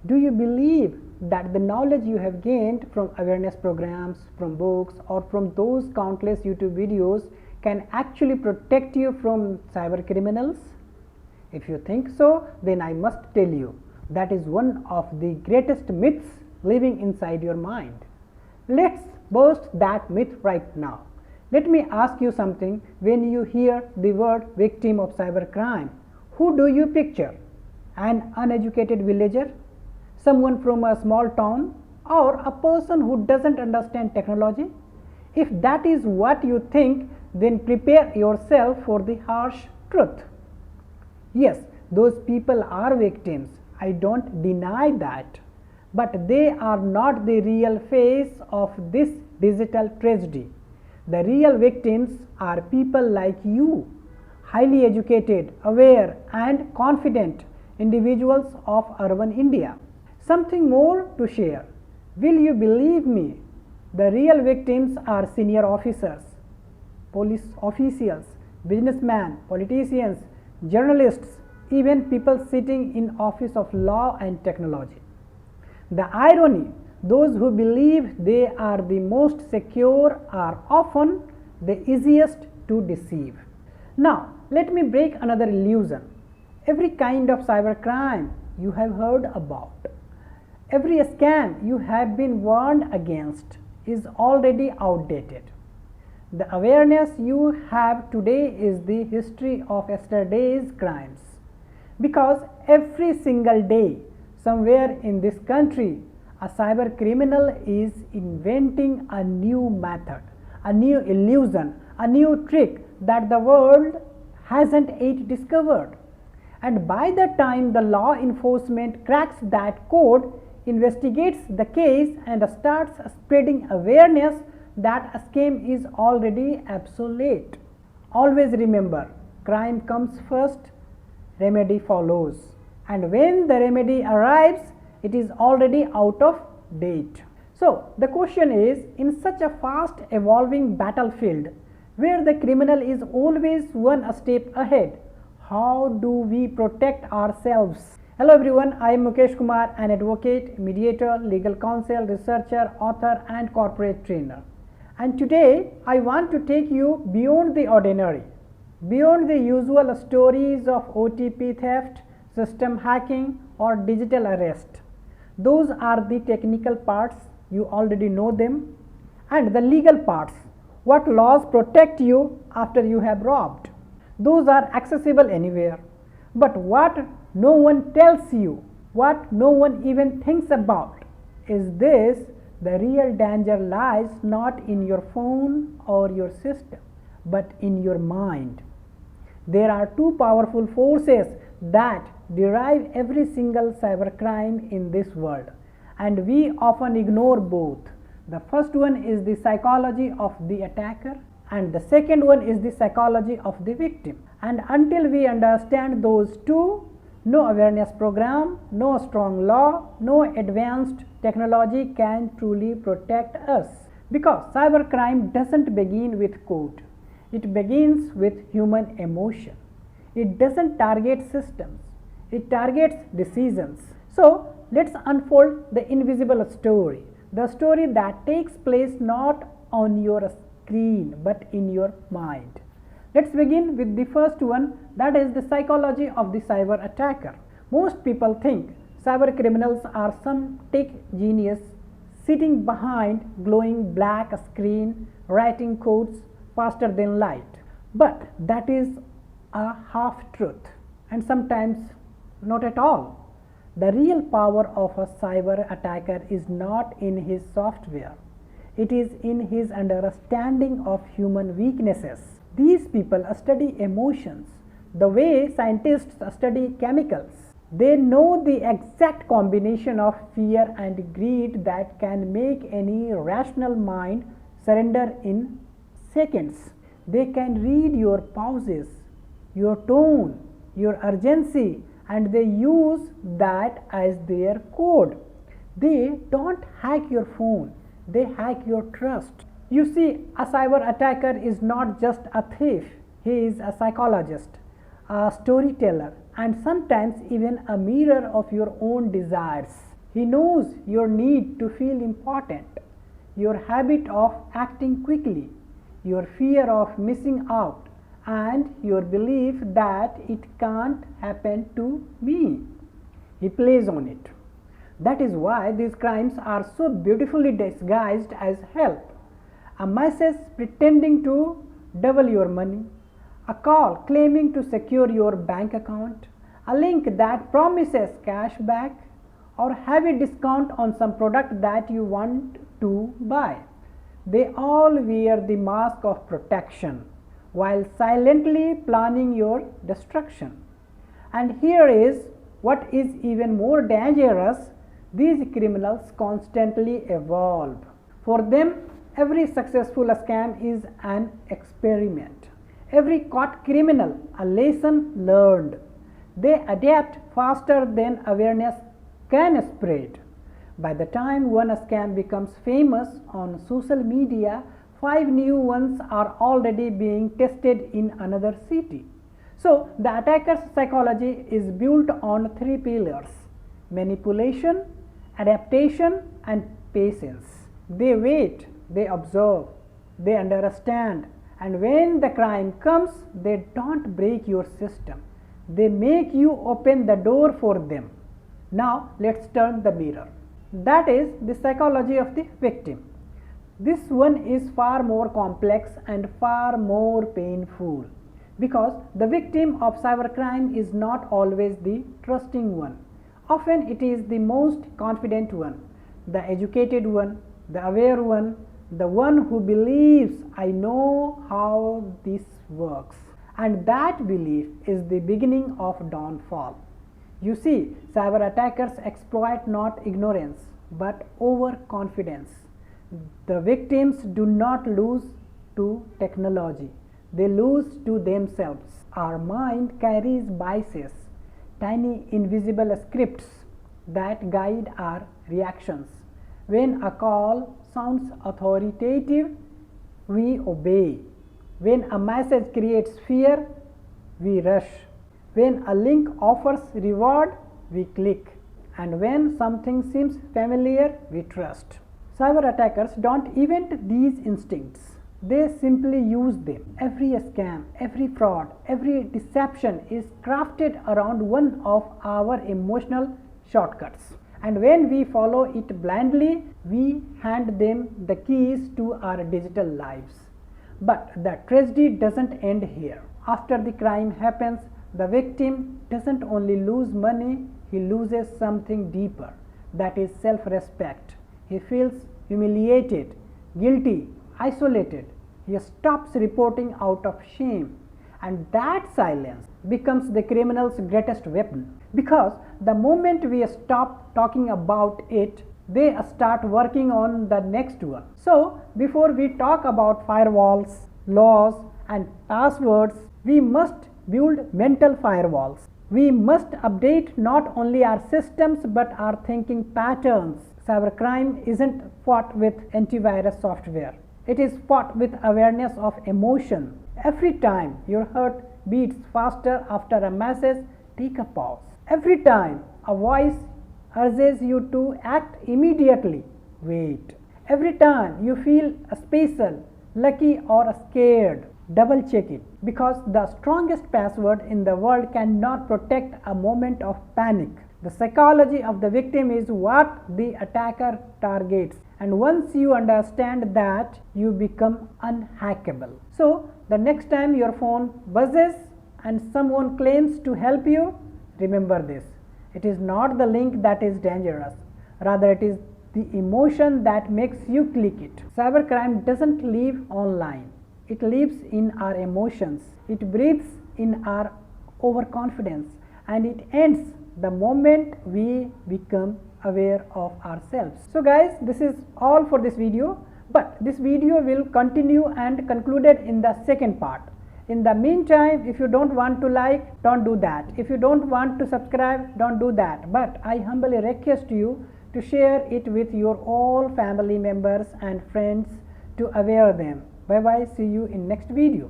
Do you believe that the knowledge you have gained from awareness programs, from books, or from those countless YouTube videos can actually protect you from cyber criminals? If you think so, then I must tell you that is one of the greatest myths living inside your mind. Let's burst that myth right now. Let me ask you something. When you hear the word victim of cybercrime, who do you picture? An uneducated villager? Someone from a small town? Or a person who doesn't understand technology? If that is what you think, then prepare yourself for the harsh truth. Yes, those people are victims. I don't deny that. But they are not the real face of this digital tragedy. The real victims are people like you, highly educated, aware, and confident individuals of urban India. Something more to share. Will you believe me? The real victims are senior officers, police officials, businessmen, politicians, journalists, even people sitting in office of law and technology. The irony, those who believe they are the most secure are often the easiest to deceive. Now, let me break another illusion. Every kind of cybercrime you have heard about, every scam you have been warned against is already outdated. The awareness you have today is the history of yesterday's crimes. Because every single day, somewhere in this country, a cyber criminal is inventing a new method, a new illusion, a new trick that the world hasn't yet discovered. And by the time the law enforcement cracks that code, investigates the case and starts spreading awareness, that a scam is already obsolete. Always remember, crime comes first, remedy follows. And when the remedy arrives, it is already out of date. So, the question is, in such a fast evolving battlefield, where the criminal is always one step ahead, how do we protect ourselves? Hello everyone, I am Mukesh Kumar, an advocate, mediator, legal counsel, researcher, author and corporate trainer. And today I want to take you beyond the ordinary, beyond the usual stories of OTP theft, system hacking or digital arrest. Those are the technical parts, you already know them, and the legal parts, what laws protect you after you have robbed. Those are accessible anywhere. But what no one tells you, what no one even thinks about, is this: the real danger lies not in your phone or your system, but in your mind. There are two powerful forces that derive every single cybercrime in this world, and we often ignore both. The first one is the psychology of the attacker, and the second one is the psychology of the victim. And until we understand those two, no awareness program, no strong law, no advanced technology can truly protect us. Because cybercrime doesn't begin with code, it begins with human emotion. It doesn't target systems, it targets decisions. So, let's unfold the invisible story, the story that takes place not on your screen but in your mind. Let's begin with the first one, that is the psychology of the cyber attacker. Most people think cyber criminals are some tech genius sitting behind glowing black screen writing codes faster than light. But that is a half truth, and sometimes not at all. The real power of a cyber attacker is not in his software, it is in his understanding of human weaknesses. These people study emotions the way scientists study chemicals. They know the exact combination of fear and greed that can make any rational mind surrender in seconds. They can read your pauses, your tone, your urgency, and they use that as their code. They don't hack your phone, they hack your trust. You see, a cyber attacker is not just a thief, he is a psychologist, a storyteller, and sometimes even a mirror of your own desires. He knows your need to feel important, your habit of acting quickly, your fear of missing out, and your belief that it can't happen to me. He plays on it. That is why these crimes are so beautifully disguised as help. A message pretending to double your money, a call claiming to secure your bank account, a link that promises cash back, or heavy discount on some product that you want to buy. They all wear the mask of protection while silently planning your destruction. And here is what is even more dangerous: these criminals constantly evolve. For them, every successful scam is an experiment, every caught criminal a lesson learned. They adapt faster than awareness can spread. By the time one scam becomes famous on social media, 5 new ones are already being tested in another city. So, the attacker's psychology is built on 3 pillars: manipulation, adaptation, and patience. They wait, they observe, they understand, and when the crime comes, they don't break your system. They make you open the door for them. Now, let's turn the mirror. That is the psychology of the victim. This one is far more complex and far more painful, because the victim of cybercrime is not always the trusting one. Often it is the most confident one, the educated one, the aware one, the one who believes, I know how this works. And that belief is the beginning of downfall. You see, cyber attackers exploit not ignorance but overconfidence. The victims do not lose to technology, they lose to themselves. Our mind carries biases, tiny invisible scripts that guide our reactions. When a call sounds authoritative, we obey. When a message creates fear, we rush. When a link offers reward, we click. And when something seems familiar, we trust. Cyber attackers don't invent these instincts. They simply use them. Every scam, every fraud, every deception is crafted around one of our emotional shortcuts. And when we follow it blindly, we hand them the keys to our digital lives. But the tragedy doesn't end here. After the crime happens, the victim doesn't only lose money, he loses something deeper, that is self-respect. He feels humiliated, guilty, isolated. He stops reporting out of shame, and that silence becomes the criminal's greatest weapon, because the moment we stop talking about it, they start working on the next one. So, before we talk about firewalls, laws, and passwords, we must build mental firewalls. We must update not only our systems but our thinking patterns. Cybercrime isn't fought with antivirus software. It is fought with awareness of emotion. Every time your heart beats faster after a message, take a pause. Every time a voice urges you to act immediately, wait. Every time you feel special, lucky, or scared, double check it, because the strongest password in the world cannot protect a moment of panic. The psychology of the victim is what the attacker targets, and once you understand that, you become unhackable. So, the next time your phone buzzes and someone claims to help you, remember this: it is not the link that is dangerous, rather it is the emotion that makes you click it. Cybercrime doesn't live online. It lives in our emotions, it breathes in our overconfidence, and it ends the moment we become aware of ourselves. So guys, this is all for this video, but this video will continue and concluded in the second part. In the meantime, if you don't want to like, don't do that. If you don't want to subscribe, don't do that. But I humbly request you to share it with your all family members and friends to aware them. Bye bye, see you in next video.